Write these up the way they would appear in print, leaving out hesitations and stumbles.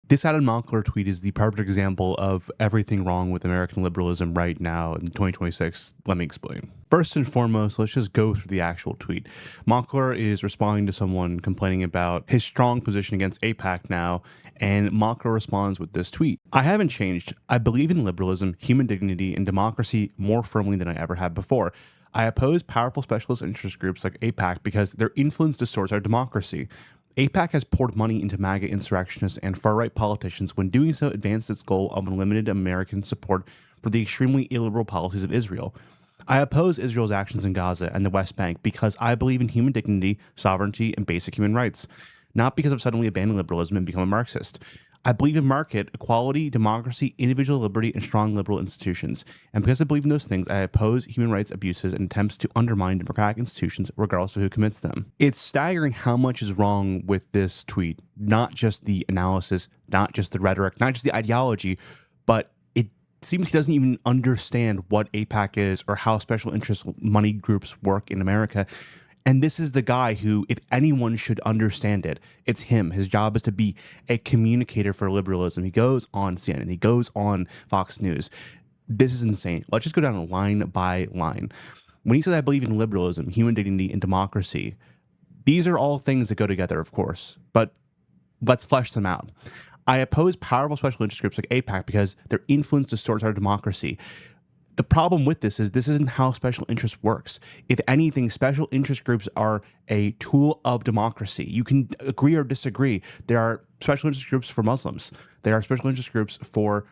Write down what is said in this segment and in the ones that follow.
This Adam Mockler tweet is the perfect example of everything wrong with American liberalism right now in 2026. Let me explain. First and foremost, let's just go through the actual tweet. Mockler is responding to someone complaining about his strong position against AIPAC now, and Mockler responds with this tweet. I haven't changed. I believe in liberalism, human dignity, and democracy more firmly than I ever have before. I oppose powerful specialist interest groups like AIPAC because their influence distorts our democracy. AIPAC has poured money into MAGA insurrectionists and far-right politicians when doing so advanced its goal of unlimited American support for the extremely illiberal policies of Israel. I oppose Israel's actions in Gaza and the West Bank because I believe in human dignity, sovereignty, and basic human rights, not because I've suddenly abandoned liberalism and become a Marxist. I believe in market, equality, democracy, individual liberty, and strong liberal institutions. And because I believe in those things, I oppose human rights abuses and attempts to undermine democratic institutions, regardless of who commits them. It's staggering how much is wrong with this tweet. Not just the analysis, not just the rhetoric, not just the ideology, but it seems he doesn't even understand what AIPAC is or how special interest money groups work in America. And this is the guy who, if anyone should understand it, it's him. His job is to be a communicator for liberalism. He goes on CNN. He goes on Fox News. This is insane. Let's just go down line by line. When he says, I believe in liberalism, human dignity, and democracy, these are all things that go together, of course. But let's flesh them out. I oppose powerful special interest groups like AIPAC because their influence distorts our democracy. The problem with this isn't how special interest works. If anything, special interest groups are a tool of democracy. You can agree or disagree. There are special interest groups for Muslims. There are special interest groups for,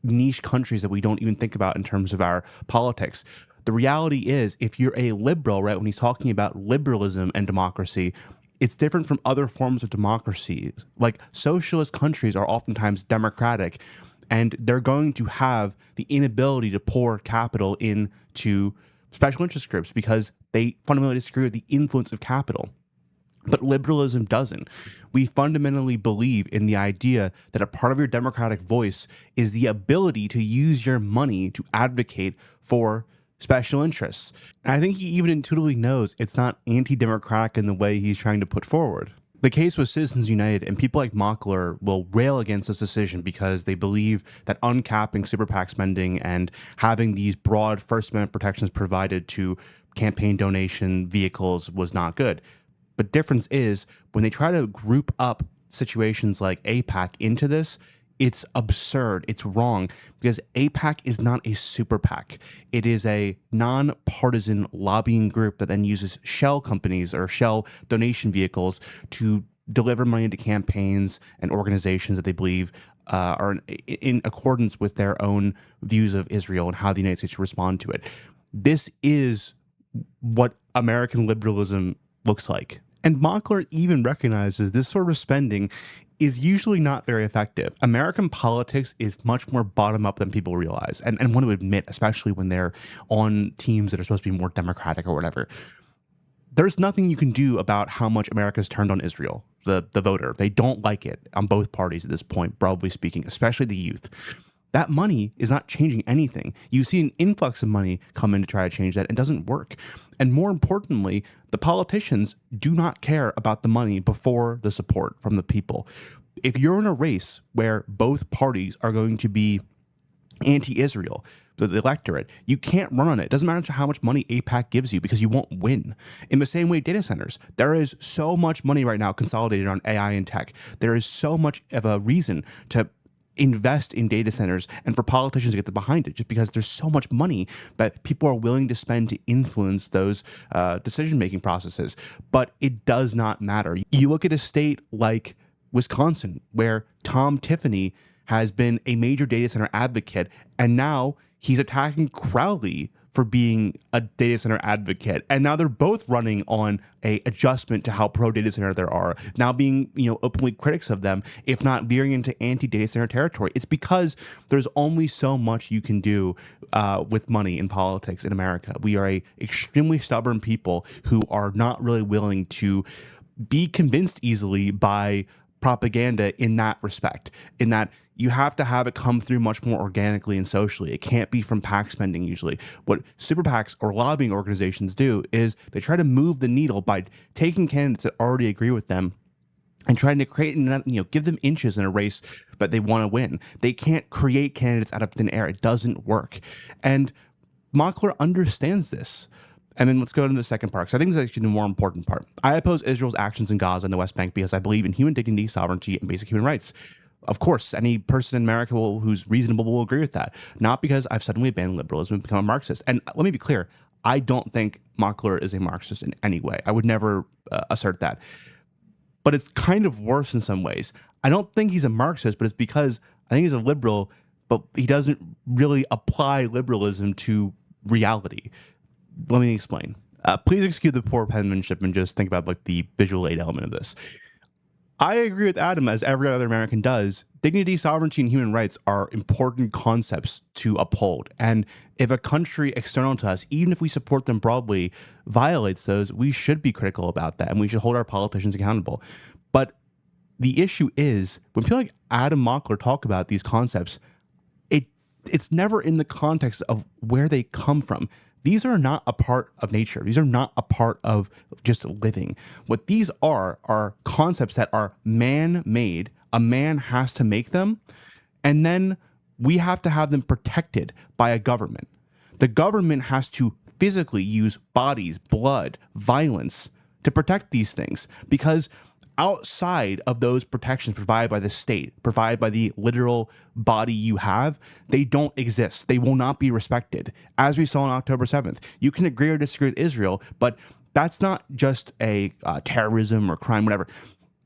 niche countries that we don't even think about in terms of our politics. The reality is, if you're a liberal, right, when he's talking about liberalism and democracy, it's different from other forms of democracy. Like socialist countries are oftentimes democratic, and they're going to have the inability to pour capital into special interest groups because they fundamentally disagree with the influence of capital. But liberalism doesn't. We fundamentally believe in the idea that a part of your democratic voice is the ability to use your money to advocate for special interests. And I think he even intuitively knows it's not anti-democratic in the way he's trying to put forward. The case with Citizens United and people like Mockler will rail against this decision because they believe that uncapping super PAC spending and having these broad First Amendment protections provided to campaign donation vehicles was not good. But difference is when they try to group up situations like AIPAC into this, it's absurd. It's wrong because AIPAC is not a super PAC. It is a nonpartisan lobbying group that then uses shell companies or shell donation vehicles to deliver money to campaigns and organizations that they believe are in accordance with their own views of Israel and how the United States should respond to it. This is what American liberalism looks like. And Mockler even recognizes this sort of spending is usually not very effective. American politics is much more bottom-up than people realize and want to admit, especially when they're on teams that are supposed to be more democratic or whatever. There's nothing you can do about how much America's turned on Israel, the voter. They don't like it on both parties at this point, broadly speaking, especially the youth. That money is not changing anything. You see an influx of money come in to try to change that. It doesn't work. And more importantly, the politicians do not care about the money before the support from the people. If you're in a race where both parties are going to be anti-Israel, the electorate, you can't run on it. It doesn't matter how much money AIPAC gives you because you won't win. In the same way, data centers. There is so much money right now consolidated on AI and tech. There is so much of a reason to invest in data centers and for politicians to get behind it just because there's so much money that people are willing to spend to influence those decision-making processes. But it does not matter. You look at a state like Wisconsin, where Tom Tiffany has been a major data center advocate, and now he's attacking Crowley for being a data center advocate. And now they're both running on a adjustment to how pro data center there are, now being, openly critics of them, if not veering into anti-data center territory. It's because there's only so much you can do with money in politics in America. We are a extremely stubborn people who are not really willing to be convinced easily by propaganda in that respect, in that you have to have it come through much more organically and socially. It can't be from PAC spending usually. What super PACs or lobbying organizations do is they try to move the needle by taking candidates that already agree with them and trying to create, give them inches in a race that they want to win. They can't create candidates out of thin air. It doesn't work. And Mockler understands this. And then let's go into the second part, because I think this is actually the more important part. I oppose Israel's actions in Gaza and the West Bank because I believe in human dignity, sovereignty, and basic human rights. Of course, any person in America who's reasonable will agree with that. Not because I've suddenly abandoned liberalism and become a Marxist. And let me be clear, I don't think Mockler is a Marxist in any way. I would never assert that. But it's kind of worse in some ways. I don't think he's a Marxist, but it's because I think he's a liberal, but he doesn't really apply liberalism to reality. Let me explain. Please excuse the poor penmanship and just think about like the visual aid element of this. I agree with Adam, as every other American does. Dignity, sovereignty, and human rights are important concepts to uphold. And if a country external to us, even if we support them broadly, violates those, we should be critical about that, and we should hold our politicians accountable. But the issue is, when people like Adam Mockler talk about these concepts, it's never in the context of where they come from. These are not a part of nature. These are not a part of just living. What these are concepts that are man-made. A man has to make them, and then we have to have them protected by a government. The government has to physically use bodies, blood, violence to protect these things, because outside of those protections provided by the state, provided by the literal body you have, they don't exist. They will not be respected. As we saw on October 7th, you can agree or disagree with Israel, but that's not just a terrorism or crime, whatever.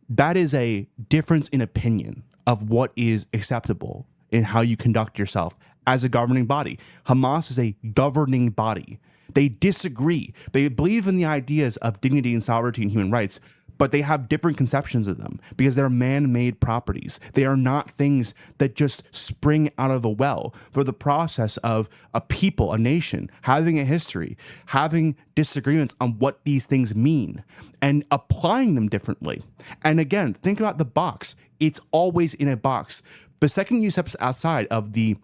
That is a difference in opinion of what is acceptable in how you conduct yourself as a governing body. Hamas is a governing body. They disagree. They believe in the ideas of dignity and sovereignty and human rights, but they have different conceptions of them because they're man-made properties. They are not things that just spring out of a well. They're the process of a people, a nation, having a history, having disagreements on what these things mean, and applying them differently. And again, think about the box. It's always in a box. The second you step outside of the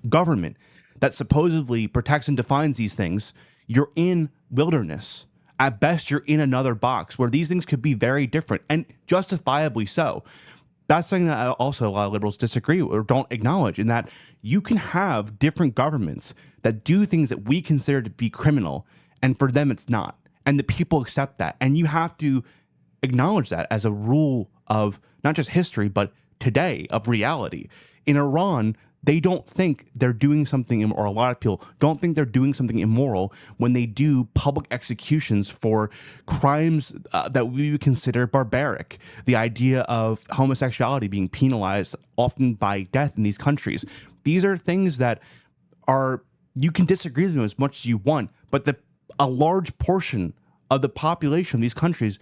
government that supposedly protects and defines these things, you're in wilderness. At best, you're in another box where these things could be very different, and justifiably so. That's something that also a lot of liberals disagree with or don't acknowledge, in that you can have different governments that do things that we consider to be criminal, and for them it's not. And the people accept that. And you have to acknowledge that as a rule of not just history, but today, of reality. In Iran, they don't think they're doing something, or a lot of people don't think they're doing something immoral when they do public executions for crimes that we would consider barbaric. The idea of homosexuality being penalized, often by death in these countries. These are things that are, you can disagree with them as much as you want, but a large portion of the population of these countries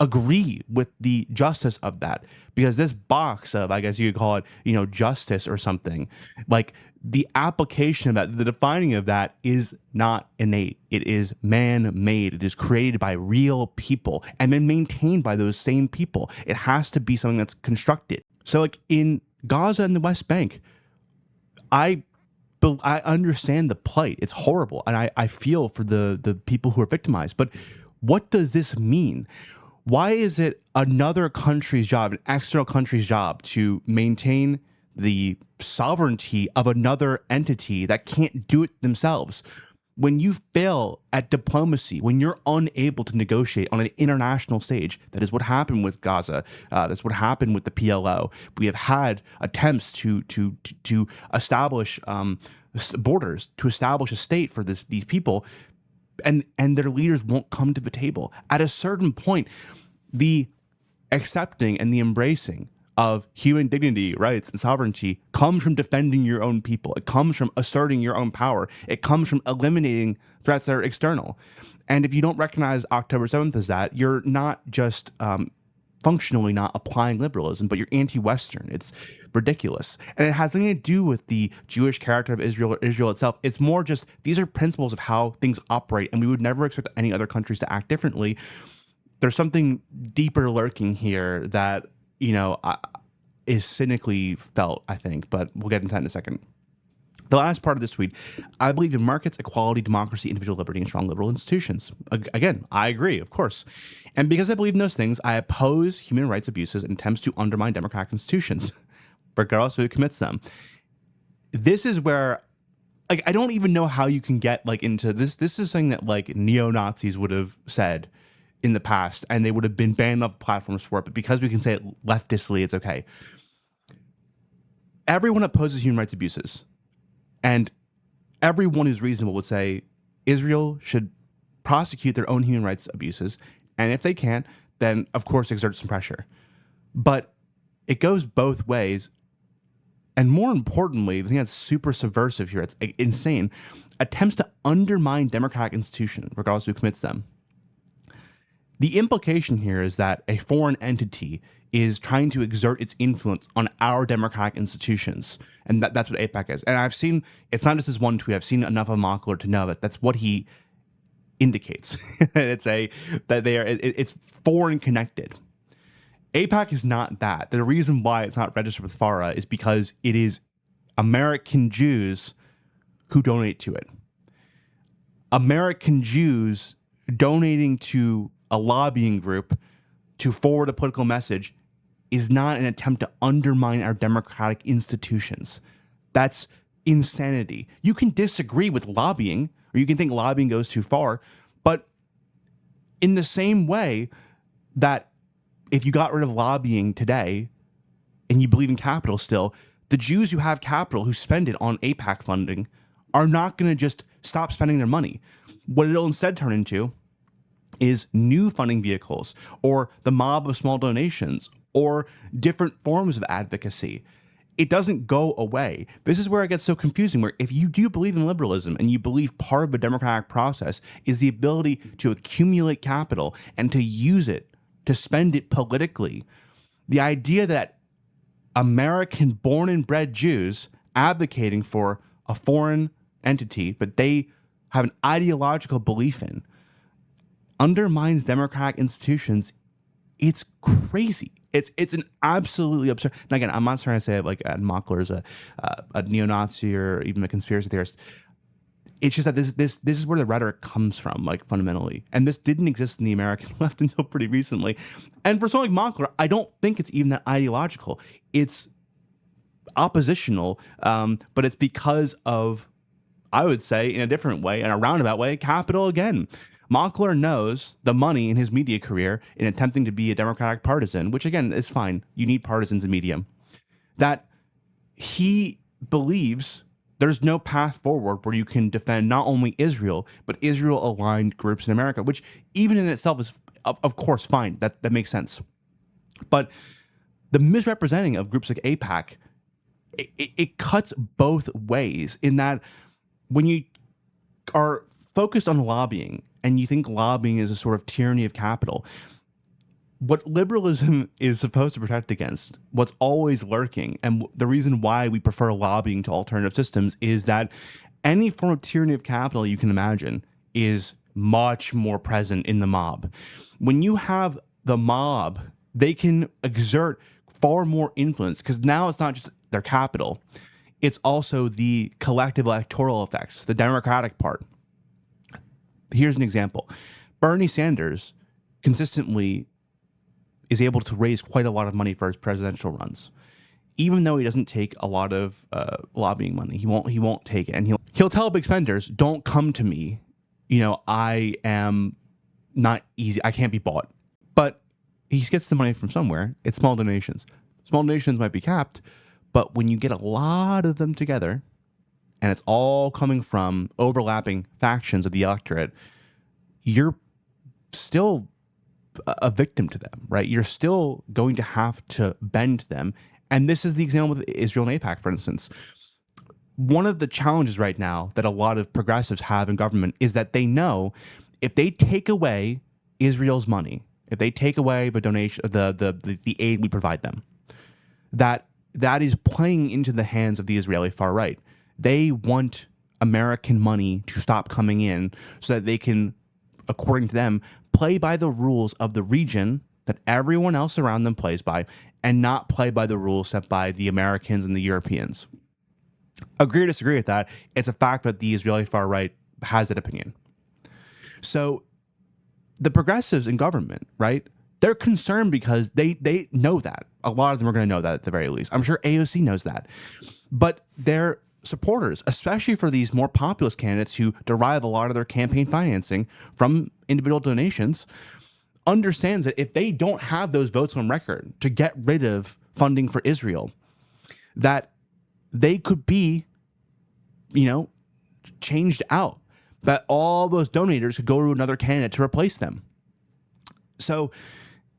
agree with the justice of that, because this box of, I guess you could call it, justice or something, like the application of that, the defining of that is not innate. It is man-made. It is created by real people and then maintained by those same people. It has to be something that's constructed. So like in Gaza and the West Bank, I understand the plight. It's horrible. And I feel for the people who are victimized. But what does this mean? Why is it another country's job, an external country's job, to maintain the sovereignty of another entity that can't do it themselves? When you fail at diplomacy, when you're unable to negotiate on an international stage, that is what happened with Gaza. That's what happened with the PLO. We have had attempts to establish borders, to establish a state for these people, and their leaders won't come to the table. At a certain point, the accepting and the embracing of human dignity, rights, and sovereignty comes from defending your own people. It comes from asserting your own power. It comes from eliminating threats that are external. And if you don't recognize October 7th as that, you're not just functionally not applying liberalism, but you're anti-Western. It's ridiculous. And it has nothing to do with the Jewish character of Israel or Israel itself. It's more just, these are principles of how things operate, and we would never expect any other countries to act differently. There's something deeper lurking here that, is cynically felt, I think, but we'll get into that in a second. The last part of this tweet, I believe in markets, equality, democracy, individual liberty, and strong liberal institutions. Again, I agree, of course. And because I believe in those things, I oppose human rights abuses and attempts to undermine democratic institutions, regardless of who commits them. This is where, like, I don't even know how you can get like into this. This is something that like neo-Nazis would have said in the past, and they would have been banned off platforms for it. But because we can say it leftistly, it's okay. Everyone opposes human rights abuses. And everyone who's reasonable would say Israel should prosecute their own human rights abuses. And if they can't, then of course exert some pressure. But it goes both ways. And more importantly, the thing that's super subversive here, it's insane, attempts to undermine democratic institutions, regardless of who commits them. The implication here is that a foreign entity is trying to exert its influence on our democratic institutions. And that's what AIPAC is. And I've seen, it's not just this one tweet, I've seen enough of Mockler to know that that's what he indicates. It's foreign connected. AIPAC is not that. The reason why it's not registered with FARA is because it is American Jews who donate to it. American Jews donating to a lobbying group to forward a political message is not an attempt to undermine our democratic institutions. That's insanity. You can disagree with lobbying, or you can think lobbying goes too far, but in the same way that if you got rid of lobbying today and you believe in capital still, the Jews who have capital, who spend it on AIPAC funding, are not going to just stop spending their money. What it'll instead turn into is new funding vehicles, or the mob of small donations, or different forms of advocacy. It doesn't go away. This is where it gets so confusing, where if you do believe in liberalism and you believe part of the democratic process is the ability to accumulate capital and to use it, to spend it politically, the idea that American born and bred Jews advocating for a foreign entity, but they have an ideological belief in, undermines democratic institutions. It's crazy. It's an absolutely absurd. And again, I'm not trying to say it like Mockler is a neo-Nazi or even a conspiracy theorist. It's just that this is where the rhetoric comes from, like fundamentally, and this didn't exist in the American left until pretty recently. And for someone like Mockler, I don't think it's even that ideological. It's oppositional, but it's because of, I would say, in a different way, in a roundabout way, capital again. Mockler knows the money in his media career in attempting to be a Democratic partisan, which again is fine. You need partisans in media. That he believes there's no path forward where you can defend not only Israel, but Israel-aligned groups in America, which even in itself is, of course, fine. That makes sense. But the misrepresenting of groups like AIPAC, it cuts both ways in that when you are focused on lobbying and you think lobbying is a sort of tyranny of capital, what liberalism is supposed to protect against, what's always lurking, and the reason why we prefer lobbying to alternative systems is that any form of tyranny of capital you can imagine is much more present in the mob. When you have the mob, they can exert far more influence because now it's not just their capital, it's also the collective electoral effects, the democratic part. Here's an example. Bernie Sanders consistently is able to raise quite a lot of money for his presidential runs, even though he doesn't take a lot of lobbying money. He won't take it, and he'll tell big spenders, "Don't come to me. You know, I am not easy. I can't be bought." But he gets the money from somewhere. It's small donations. Small donations might be capped, but when you get a lot of them together, and it's all coming from overlapping factions of the electorate, you're still a victim to them, right? You're still going to have to bend them. And this is the example with Israel and AIPAC, for instance. One of the challenges right now that a lot of progressives have in government is that they know if they take away Israel's money, if they take away the donation, the aid we provide them, that is playing into the hands of the Israeli far right. They want American money to stop coming in so that they can, according to them, play by the rules of the region that everyone else around them plays by and not play by the rules set by the Americans and the Europeans. Agree or disagree with that, it's a fact that the Israeli far right has that opinion. So the progressives in government, right? They're concerned because they know that. A lot of them are going to know that at the very least. I'm sure AOC knows that. But their supporters, especially for these more populist candidates who derive a lot of their campaign financing from individual donations, understands that if they don't have those votes on record to get rid of funding for Israel, that they could be, changed out, that all those donators could go to another candidate to replace them. So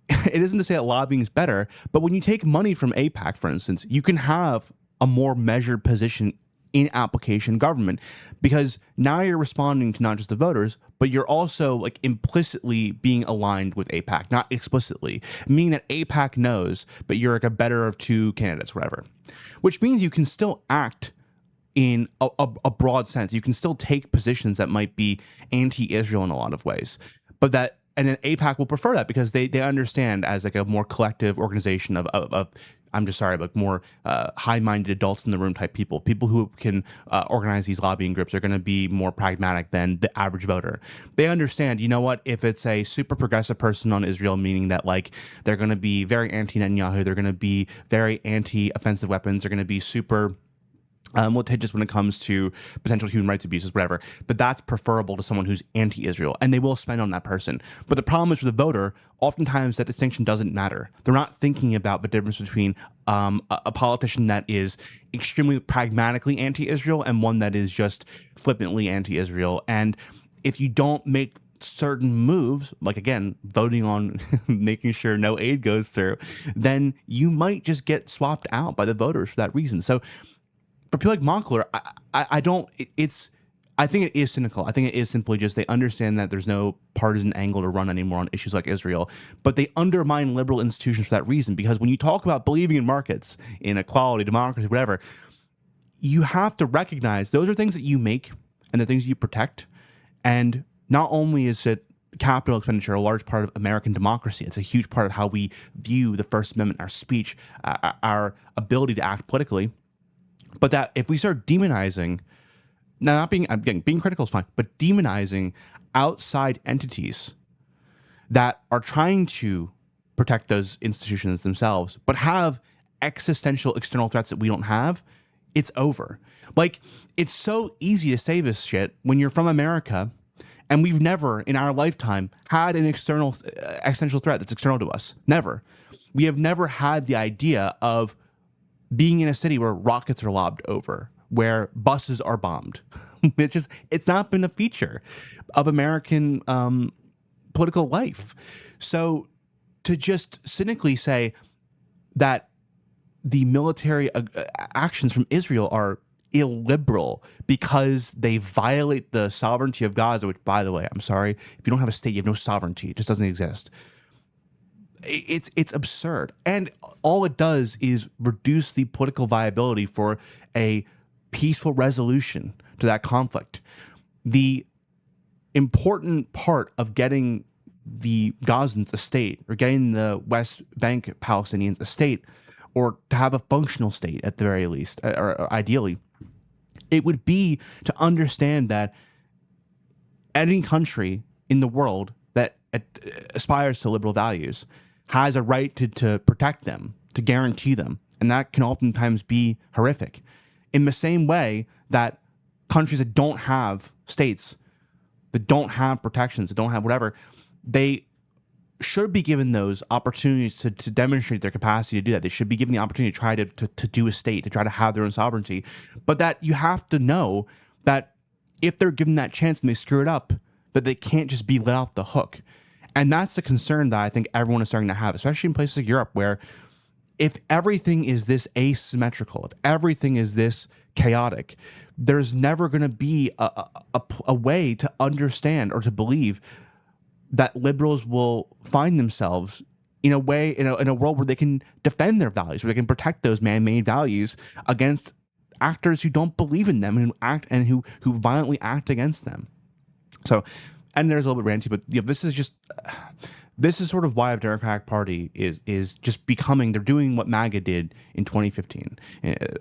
it isn't to say that lobbying is better, but when you take money from AIPAC, for instance, you can have a more measured position in application government, because now you're responding to not just the voters, but you're also like implicitly being aligned with AIPAC, not explicitly, meaning that AIPAC knows that you're like a better of two candidates, whatever, which means you can still act in a broad sense. You can still take positions that might be anti-Israel in a lot of ways, but that, and then AIPAC will prefer that because they understand as like a more collective organization of I'm just sorry, but more high-minded adults in the room type people who can organize these lobbying groups are going to be more pragmatic than the average voter. They understand, you know what, if it's a super progressive person on Israel, meaning that like they're going to be very anti-Netanyahu, they're going to be very anti-offensive weapons, they're going to be super litigious when it comes to potential human rights abuses, whatever. But that's preferable to someone who's anti-Israel, and they will spend on that person. But the problem is for the voter, oftentimes that distinction doesn't matter. They're not thinking about the difference between a politician that is extremely pragmatically anti-Israel and one that is just flippantly anti-Israel. And if you don't make certain moves, like again, voting on making sure no aid goes through, then you might just get swapped out by the voters for that reason. So for people like Mockler, I think it is cynical. I think it is simply just they understand that there's no partisan angle to run anymore on issues like Israel, but they undermine liberal institutions for that reason. Because when you talk about believing in markets, in equality, democracy, whatever, you have to recognize those are things that you make and the things you protect. And not only is it capital expenditure a large part of American democracy, it's a huge part of how we view the First Amendment, our speech, our ability to act politically. But that if we start demonizing, not being, again, being critical is fine, but demonizing outside entities that are trying to protect those institutions themselves, but have existential external threats that we don't have, it's over. Like, it's so easy to say this shit when you're from America and we've never in our lifetime had an external existential threat that's external to us. Never. We have never had the idea of being in a city where rockets are lobbed over, where buses are bombed. It's not been a feature of American political life. So to just cynically say that the military actions from Israel are illiberal because they violate the sovereignty of Gaza, which, by the way, I'm sorry, if you don't have a state, you have no sovereignty. It just doesn't exist. It's absurd. And all it does is reduce the political viability for a peaceful resolution to that conflict. The important part of getting the Gazans a state, or getting the West Bank Palestinians a state, or to have a functional state at the very least, or ideally, it would be to understand that any country in the world that aspires to liberal values has a right to protect them, to guarantee them. And that can oftentimes be horrific. In the same way that countries that don't have states, that don't have protections, that don't have whatever, they should be given those opportunities to demonstrate their capacity to do that. They should be given the opportunity to try to do a state, to try to have their own sovereignty. But that you have to know that if they're given that chance and they screw it up, that they can't just be let off the hook. And that's the concern that I think everyone is starting to have, especially in places like Europe, where if everything is this asymmetrical, if everything is this chaotic, there's never going to be a way to understand or to believe that liberals will find themselves in a way, in a world where they can defend their values, where they can protect those man-made values against actors who don't believe in them and who violently act against them. So, and there's a little bit ranty, but this is sort of why the Democratic Party is just becoming, they're doing what MAGA did in 2015.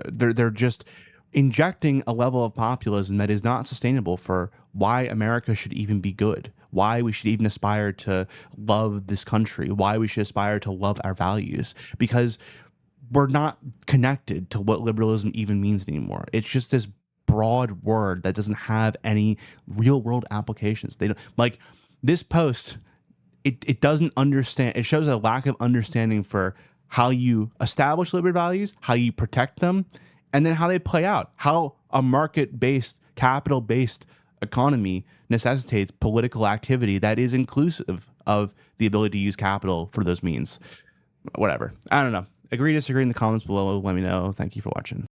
They're just injecting a level of populism that is not sustainable for why America should even be good, why we should even aspire to love this country, why we should aspire to love our values, because we're not connected to what liberalism even means anymore. It's just this broad word that doesn't have any real world applications. They don't like this post. It doesn't understand. It shows a lack of understanding for how you establish liberty values, how you protect them, and then how they play out. How a market-based, capital-based economy necessitates political activity that is inclusive of the ability to use capital for those means. Whatever. I don't know. Agree, disagree in the comments below. Let me know. Thank you for watching.